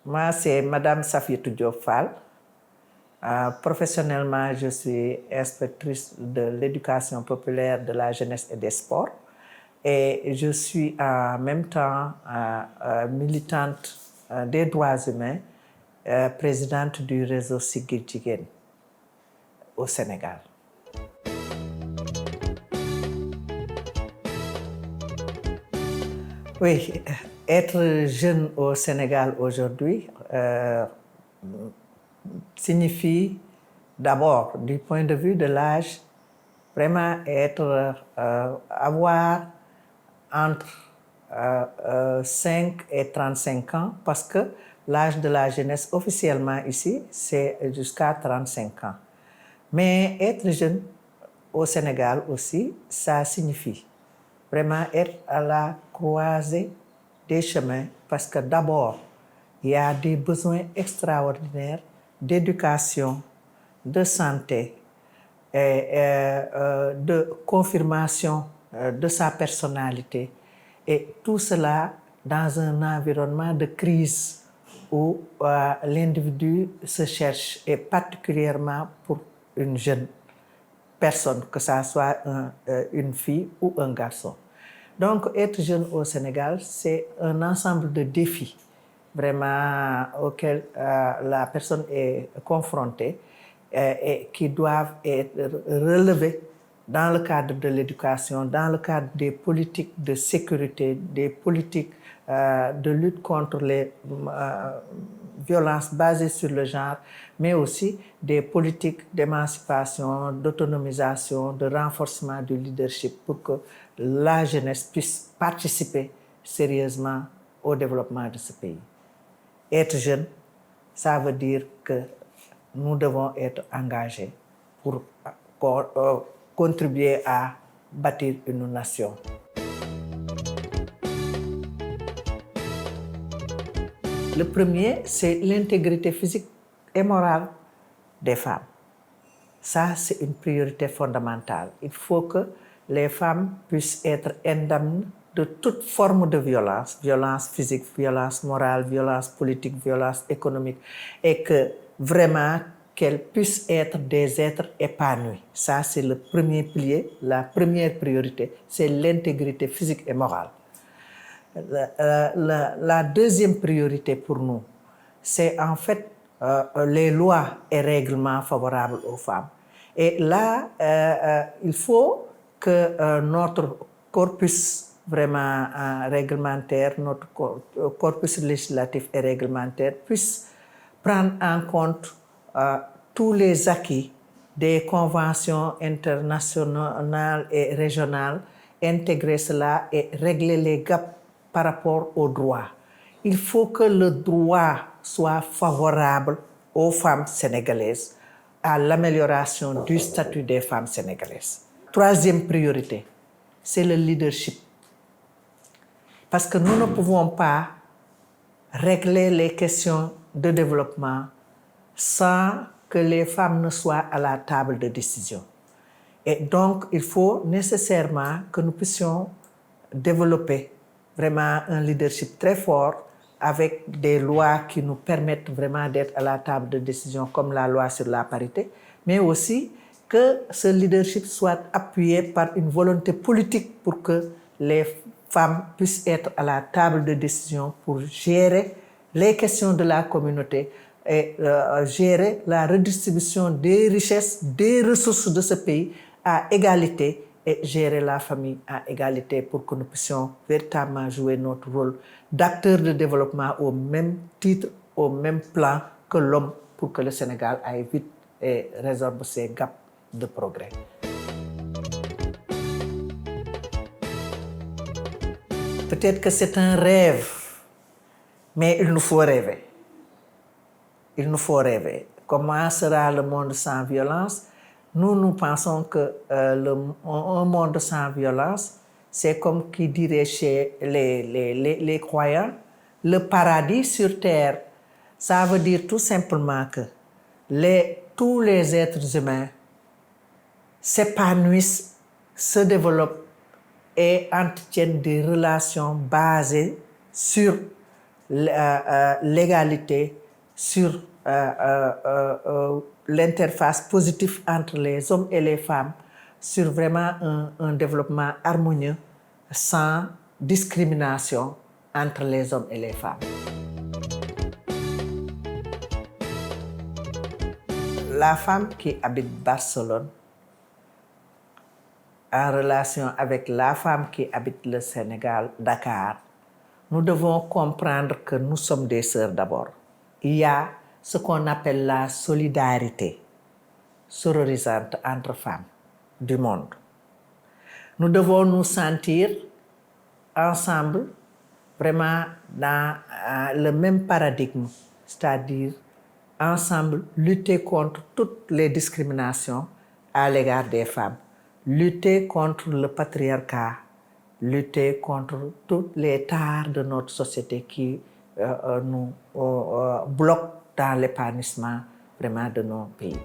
Moi, c'est Madame Safiatou Diop Fall. Professionnellement, je suis inspectrice de l'éducation populaire, de la jeunesse et des sports. Et je suis en même temps militante des droits humains, présidente du réseau Siggil Jigéen au Sénégal. Oui, être jeune au Sénégal aujourd'hui signifie d'abord, du point de vue de l'âge, vraiment avoir entre 5 et 35 ans, parce que l'âge de la jeunesse officiellement ici, c'est jusqu'à 35 ans. Mais être jeune au Sénégal aussi, ça signifie vraiment être à la croisée des chemins, parce que d'abord, il y a des besoins extraordinaires d'éducation, de santé, de confirmation de sa personnalité. Et tout cela dans un environnement de crise où l'individu se cherche, et particulièrement pour une jeune personne, que ça soit une fille ou un garçon. Donc, être jeune au Sénégal, c'est un ensemble de défis vraiment auxquels la personne est confrontée et qui doivent être relevés dans le cadre de l'éducation, dans le cadre des politiques de sécurité, des politiques de lutte contre les violences basées sur le genre, mais aussi des politiques d'émancipation, d'autonomisation, de renforcement du leadership pour que la jeunesse puisse participer sérieusement au développement de ce pays. Être jeune, ça veut dire que nous devons être engagés pour contribuer à bâtir une nation. Le premier, c'est l'intégrité physique et morale des femmes. Ça, c'est une priorité fondamentale. Il faut que les femmes puissent être indemnes de toute forme de violence, violence physique, violence morale, violence politique, violence économique, et que vraiment qu'elles puissent être des êtres épanouis. Ça, c'est le premier pilier, la première priorité, c'est l'intégrité physique et morale. La deuxième priorité pour nous, c'est en fait les lois et règlements favorables aux femmes. Et là, il faut que notre corpus vraiment réglementaire, notre corpus législatif et réglementaire puisse prendre en compte tous les acquis des conventions internationales et régionales, intégrer cela et régler les gaps par rapport au droit. Il faut que le droit soit favorable aux femmes sénégalaises, à l'amélioration du statut des femmes sénégalaises. Troisième priorité, c'est le leadership. Parce que nous ne pouvons pas régler les questions de développement sans que les femmes ne soient à la table de décision. Et donc, il faut nécessairement que nous puissions développer vraiment un leadership très fort avec des lois qui nous permettent vraiment d'être à la table de décision, comme la loi sur la parité, mais aussi que ce leadership soit appuyé par une volonté politique pour que les femmes puissent être à la table de décision pour gérer les questions de la communauté et gérer la redistribution des richesses, des ressources de ce pays à égalité, et gérer la famille à égalité pour que nous puissions véritablement jouer notre rôle d'acteur de développement au même titre, au même plan que l'homme, pour que le Sénégal aille vite et résorbe ses gaps de progrès. Peut-être que c'est un rêve, mais il nous faut rêver. Il nous faut rêver. Comment sera le monde sans violence? Nous pensons que un monde sans violence, c'est comme qui dirait chez les croyants, le paradis sur terre. Ça veut dire tout simplement que tous les êtres humains s'épanouissent, se développent et entretiennent des relations basées sur l'égalité, sur l'interface positive entre les hommes et les femmes, sur vraiment un développement harmonieux sans discrimination entre les hommes et les femmes. La femme qui habite Barcelone, en relation avec la femme qui habite le Sénégal, Dakar, nous devons comprendre que nous sommes des sœurs d'abord. Il y a ce qu'on appelle la solidarité sororisante entre femmes du monde. Nous devons nous sentir ensemble vraiment dans le même paradigme, c'est-à-dire ensemble lutter contre toutes les discriminations à l'égard des femmes, lutter contre le patriarcat, lutter contre tous les tares de notre société qui nous bloquent dans l'épanouissement vraiment de nos pays.